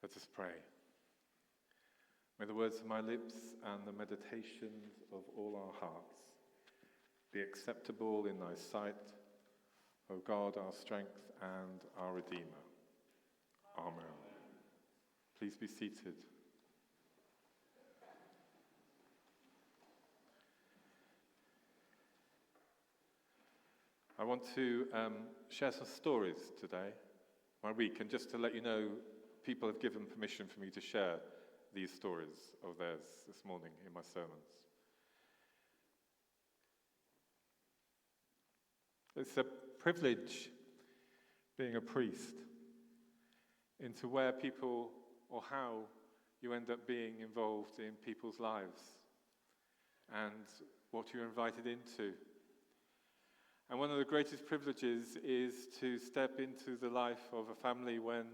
Let us pray. May the words of my lips and the meditations of all our hearts be acceptable in thy sight, O God, our strength and our Redeemer. Amen. Please be seated. I want to share some stories today, my week, and just to let you know, people have given permission for me to share these stories of theirs this morning in my sermons. It's a privilege being a priest, into where people or how you end up being involved in people's lives and what you're invited into. And one of the greatest privileges is to step into the life of a family when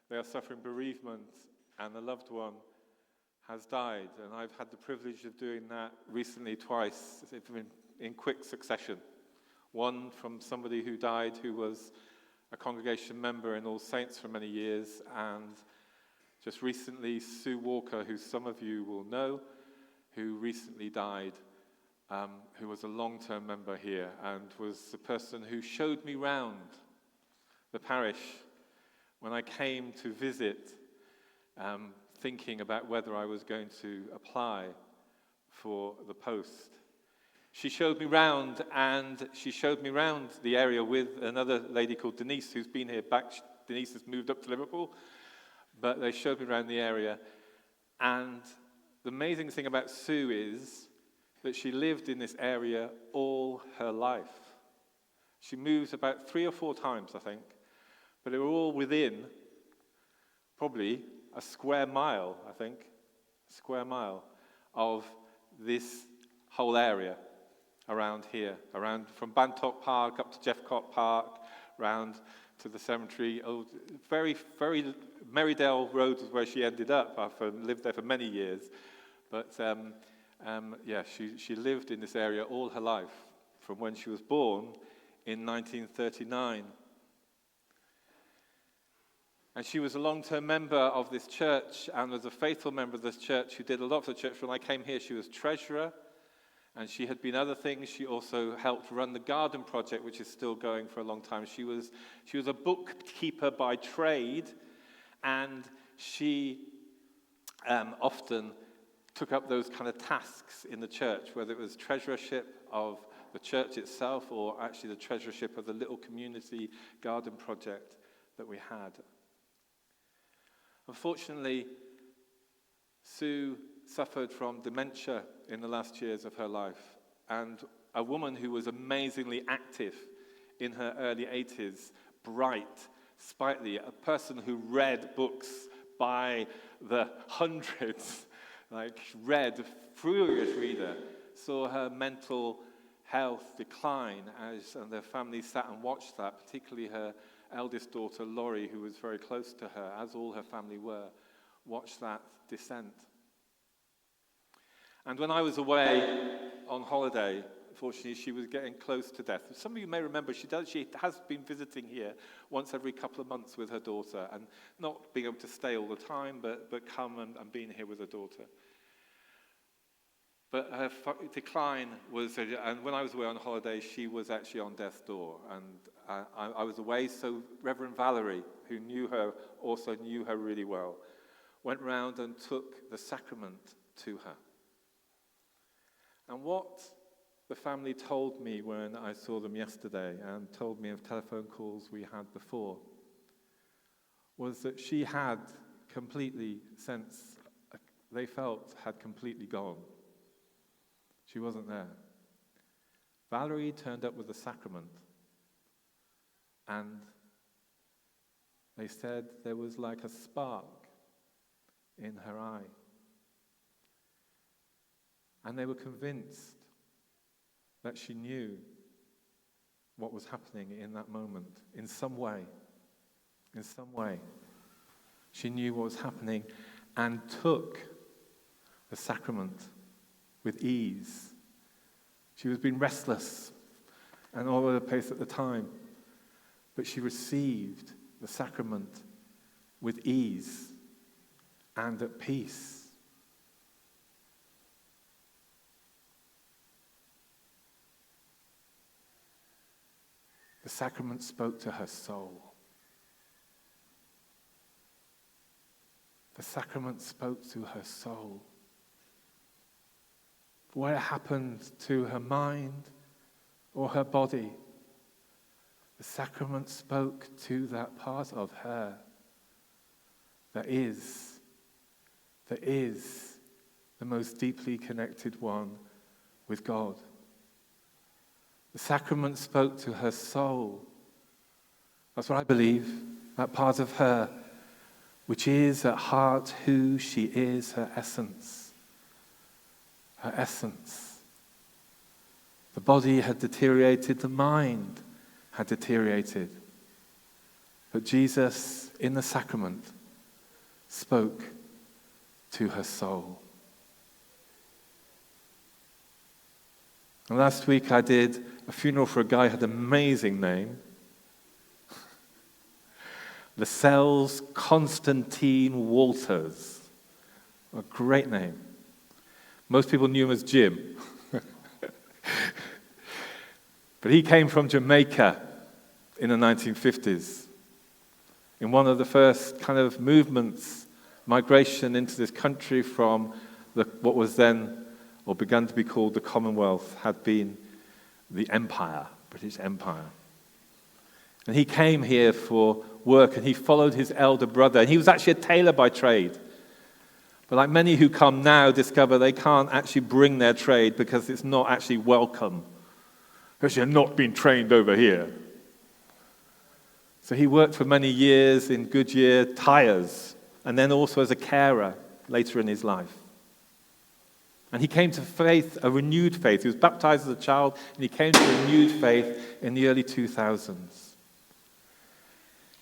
they are suffering bereavement and a loved one has died. And I've had the privilege of doing that recently twice in quick succession. One from somebody who died who was a congregation member in All Saints for many years, and just recently Sue Walker, who some of you will know, who recently died, who was a long-term member here and was the person who showed me round the parish when I came to visit, thinking about whether I was going to apply for the post. She showed me round, and she showed me round the area with another lady called Denise, who's been here back. Denise has moved up to Liverpool, but they showed me around the area. And the amazing thing about Sue is that she lived in this area all her life. She moved about 3 or 4 times, I think, but they were all within probably a square mile, of this whole area around here, around from Bantock Park up to Jeffcott Park, round to the cemetery. Oh, very, very Merrydale Road was where she ended up. I've lived there for many years, but she lived in this area all her life, from when she was born in 1939. And she was a long-term member of this church and was a faithful member of this church who did a lot for the church. When I came here, she was treasurer, and she had been other things. She also helped run the garden project, which is still going for a long time. She was a bookkeeper by trade, and she often took up those kind of tasks in the church, whether it was treasurership of the church itself or actually the treasurership of the little community garden project that we had. Unfortunately, Sue suffered from dementia in the last years of her life, and a woman who was amazingly active in her early 80s, bright, sprightly, a person who read books by the hundreds, read, furious reader, saw her mental health decline and their family sat and watched that, particularly her eldest daughter, Laurie, who was very close to her, as all her family were, watched that descent. And when I was away on holiday, unfortunately, she was getting close to death. Some of you may remember she has been visiting here once every couple of months with her daughter, and not being able to stay all the time, but come and being here with her daughter. But her decline was, and when I was away on holiday, she was actually on death's door. And I was away, so Reverend Valerie, who knew her, also knew her really well, went round and took the sacrament to her. And what the family told me when I saw them yesterday, and told me of telephone calls we had before, was that she had completely they felt had completely gone. She wasn't there. Valerie turned up with the sacrament, and they said there was like a spark in her eye. And they were convinced that she knew what was happening in that moment, in some way. In some way. She knew what was happening and took the sacrament with ease. She was being restless and all over the place at the time, but she received the sacrament with ease and at peace. The sacrament spoke to her soul. The sacrament spoke to her soul. What happened to her mind or her body, the sacrament spoke to that part of her that is the most deeply connected one with God. The sacrament spoke to her soul. That's what I believe, that part of her, which is at heart who she is, her essence. Her essence. The body had deteriorated, the mind had deteriorated. But Jesus, in the sacrament, spoke to her soul. And last week I did a funeral for a guy who had an amazing name. Lascelles Constantine Walters. A great name. Most people knew him as Jim. But he came from Jamaica in the 1950s. In one of the first kind of movements, migration into this country from what was then, or began to be called the Commonwealth, had been the Empire, British Empire. And he came here for work, and he followed his elder brother. And he was actually a tailor by trade. But like many who come now, discover they can't actually bring their trade because it's not actually welcome. Because you're not being trained over here. So he worked for many years in Goodyear Tires, and then also as a carer later in his life. And he came to faith, a renewed faith. He was baptized as a child, and he came to a renewed faith in the early 2000s.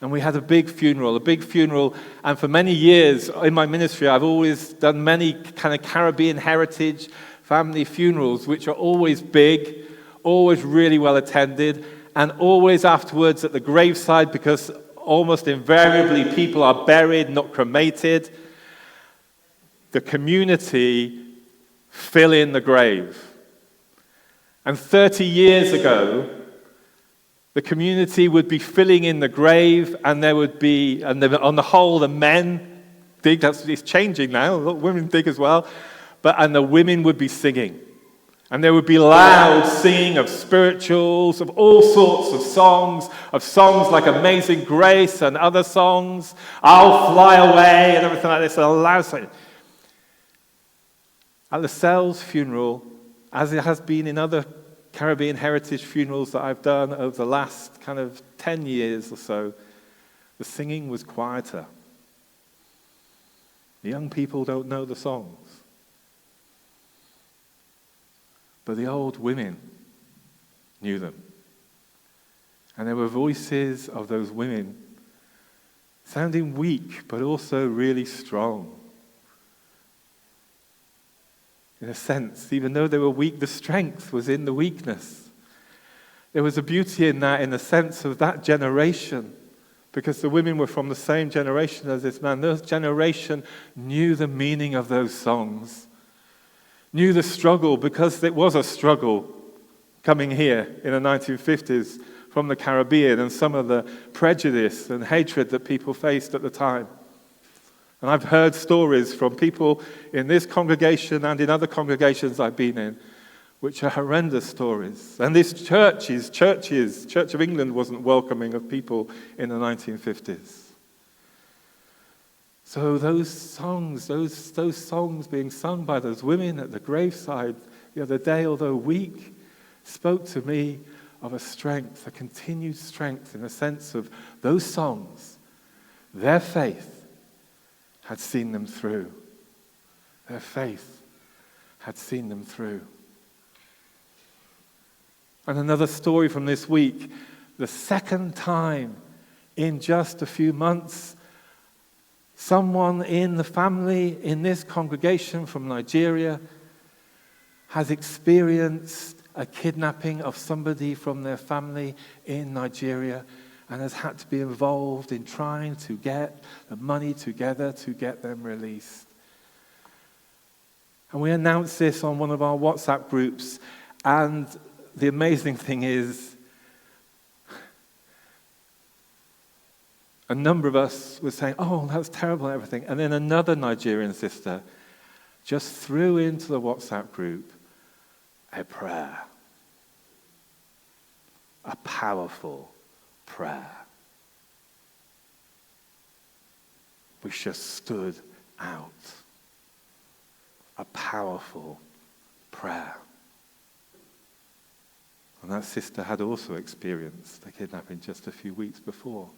And we had a big funeral, and for many years in my ministry, I've always done many kind of Caribbean heritage family funerals, which are always big, always really well attended, and always afterwards at the graveside, because almost invariably people are buried, not cremated. The community fill in the grave. And 30 years ago, the community would be filling in the grave, and there would be, on the whole, the men dig. It's changing now. A lot of women dig as well. And the women would be singing. And there would be loud singing of spirituals, of all sorts of songs like Amazing Grace and other songs, I'll Fly Away and everything like this, and a loud singing. At Lascelles' funeral, as it has been in other Caribbean heritage funerals that I've done over the last kind of 10 years or so, the singing was quieter. The young people don't know the songs. But the old women knew them. And there were voices of those women sounding weak, but also really strong. In a sense, even though they were weak, the strength was in the weakness. There was a beauty in that, in the sense of that generation, because the women were from the same generation as this man. This generation knew the meaning of those songs, knew the struggle, because it was a struggle coming here in the 1950s from the Caribbean, and some of the prejudice and hatred that people faced at the time. And I've heard stories from people in this congregation and in other congregations I've been in, which are horrendous stories. And this Church of England wasn't welcoming of people in the 1950s. So those songs being sung by those women at the graveside the other day, although weak, spoke to me of a strength, a continued strength, in the sense of those songs, their faith had seen them through. Their faith had seen them through. And another story from this week, the second time in just a few months, someone in the family in this congregation from Nigeria has experienced a kidnapping of somebody from their family in Nigeria, and has had to be involved in trying to get the money together to get them released. And we announced this on one of our WhatsApp groups, and the amazing thing is, a number of us were saying, oh, that's terrible and everything. And then another Nigerian sister just threw into the WhatsApp group a prayer. A powerful prayer. Which just stood out. A powerful prayer. And that sister had also experienced the kidnapping just a few weeks before.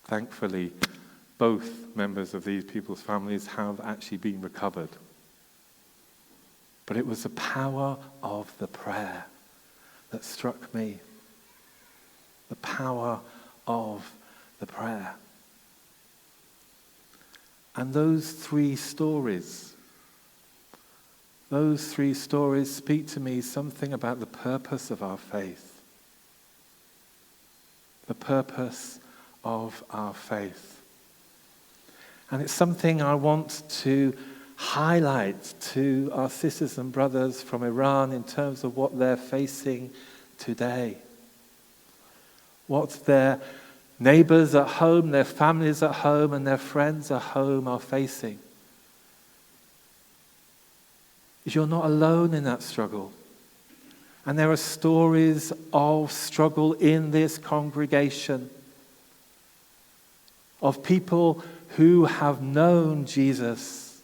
Thankfully, both members of these people's families have actually been recovered. But it was the power of the prayer that struck me. The power of the prayer. And those three stories speak to me something about the purpose of our faith. The purpose of our faith. And it's something I want to highlight to our sisters and brothers from Iran in terms of what they're facing today. What their neighbors at home, their families at home, and their friends at home are facing. Is you're not alone in that struggle. And there are stories of struggle in this congregation of people who have known Jesus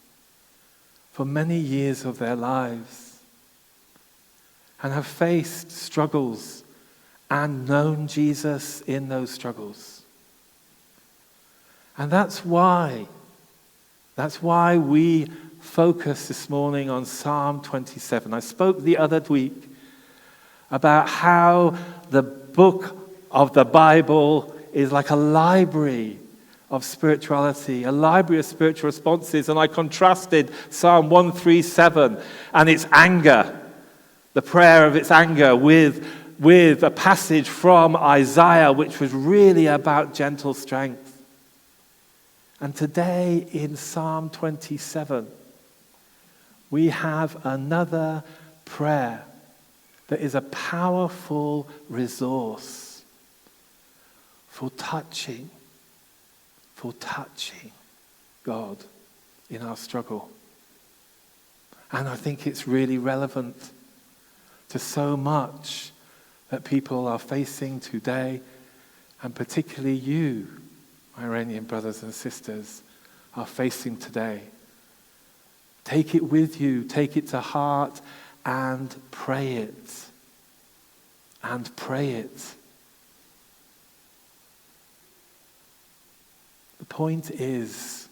for many years of their lives and have faced struggles and known Jesus in those struggles. And that's why we focus this morning on Psalm 27. I spoke the other week about how the book of the Bible is like a library of spirituality, a library of spiritual responses, and I contrasted Psalm 137 and its anger, the prayer of its anger, with a passage from Isaiah, which was really about gentle strength. And today in Psalm 27, we have another prayer that is a powerful resource for touching God in our struggle. And I think it's really relevant to so much that people are facing today, and particularly you, my Iranian brothers and sisters, are facing today. Take it with you, take it to heart, and pray it. And pray it. The point is,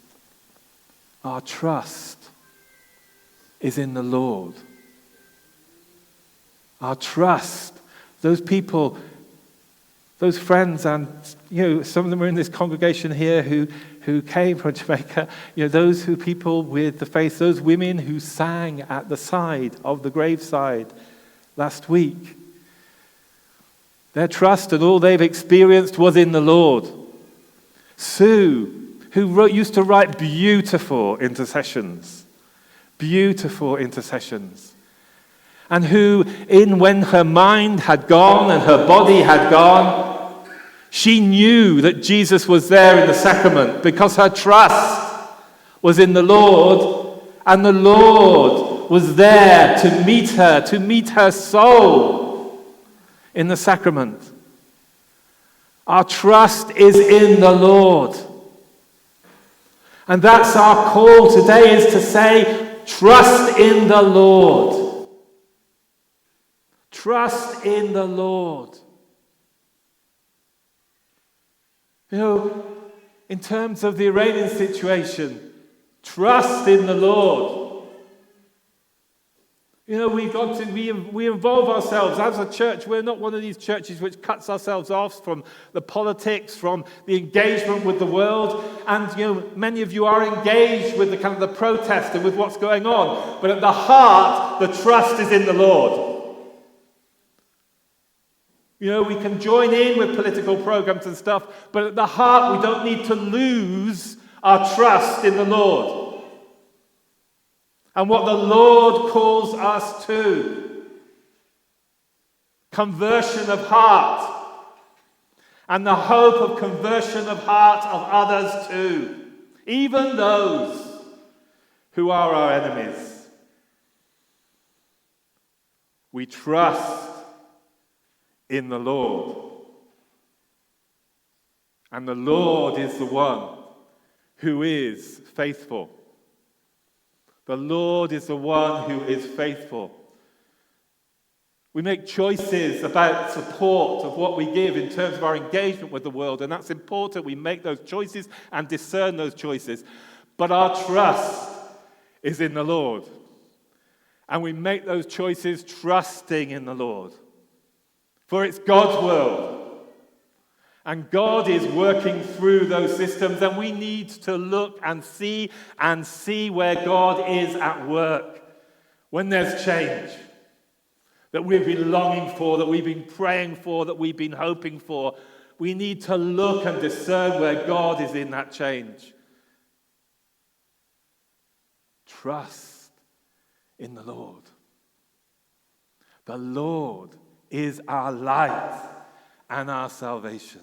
our trust is in the Lord. Our trust, those people, those friends, and some of them are in this congregation here who came from Jamaica, those people with the faith, those women who sang at the side of the graveside last week. Their trust and all they've experienced was in the Lord. Sue, who used to write beautiful intercessions, and who, when her mind had gone and her body had gone, she knew that Jesus was there in the sacrament because her trust was in the Lord, and the Lord was there to meet her soul in the sacrament. Our trust is in the Lord. And that's our call today, is to say, trust in the Lord. Trust in the Lord. In terms of the Iranian situation, trust in the Lord. We involve ourselves as a church. We're not one of these churches which cuts ourselves off from the politics, from the engagement with the world. And many of you are engaged with the protest and with what's going on. But at the heart, the trust is in the Lord. You know, we can join in with political programs and stuff, but at the heart, we don't need to lose our trust in the Lord and what the Lord calls us to. Conversion of heart, and the hope of conversion of heart of others too, even those who are our enemies. We trust in the Lord. And the Lord is the one who is faithful. The Lord is the one who is faithful. We make choices about support of what we give in terms of our engagement with the world, and that's important. We make those choices and discern those choices. But our trust is in the Lord. And we make those choices trusting in the Lord. For it's God's world. And God is working through those systems, and we need to look and see where God is at work when there's change that we've been longing for, that we've been praying for, that we've been hoping for. We need to look and discern where God is in that change. Trust in the Lord. The Lord is our light and our salvation.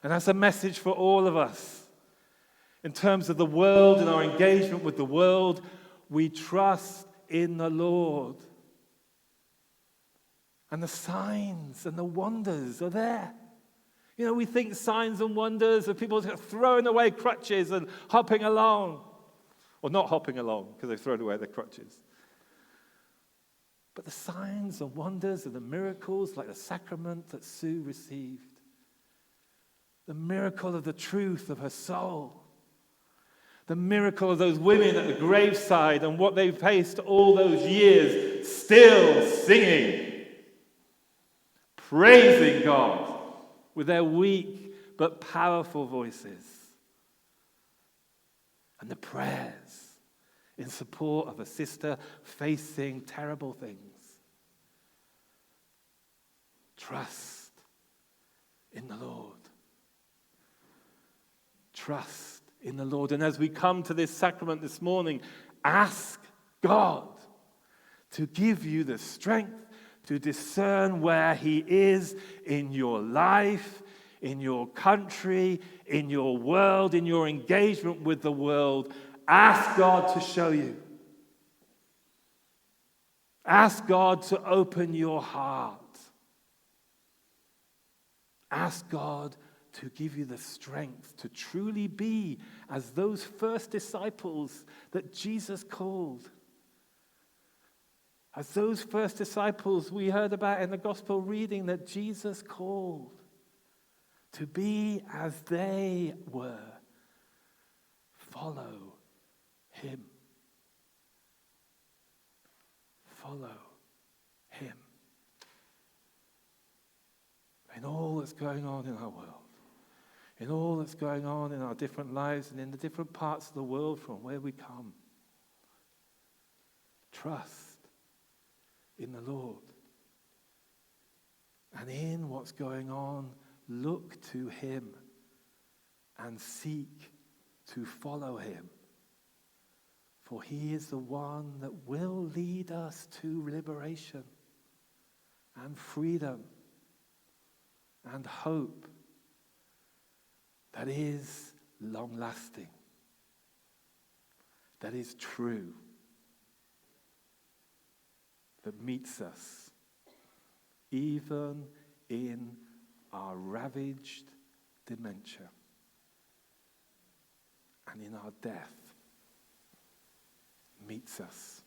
And that's a message for all of us. In terms of the world and our engagement with the world, we trust in the Lord. And the signs and the wonders are there. You know, we think signs and wonders of people throwing away crutches and hopping along. Or not hopping along, because they've thrown away their crutches. But the signs and wonders and the miracles, like the sacrament that Sue received. The miracle of the truth of her soul. The miracle of those women at the graveside and what they've faced all those years, still singing. Praising God with their weak but powerful voices. And the prayers in support of a sister facing terrible things. Trust in the Lord. Trust in the Lord. And as we come to this sacrament this morning, ask God to give you the strength to discern where He is in your life, in your country, in your world, in your engagement with the world. Ask God to show you. Ask God to open your heart. Ask God to give you the strength to truly be as those first disciples that Jesus called. As those first disciples we heard about in the gospel reading that Jesus called. To be as they were. Follow Him. Follow Him. In all that's going on in our world, in all that's going on in our different lives and in the different parts of the world from where we come, trust in the Lord. And in what's going on, look to Him and seek to follow Him. For He is the one that will lead us to liberation and freedom and hope that is long-lasting, that is true, that meets us even in our ravaged dementia and in our death, meets us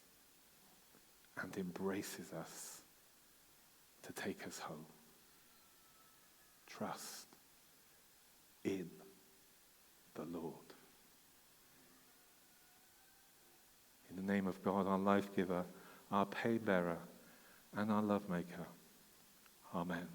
and embraces us to take us home. Trust in the Lord. In the name of God, our life giver, our pain bearer, and our love maker. Amen.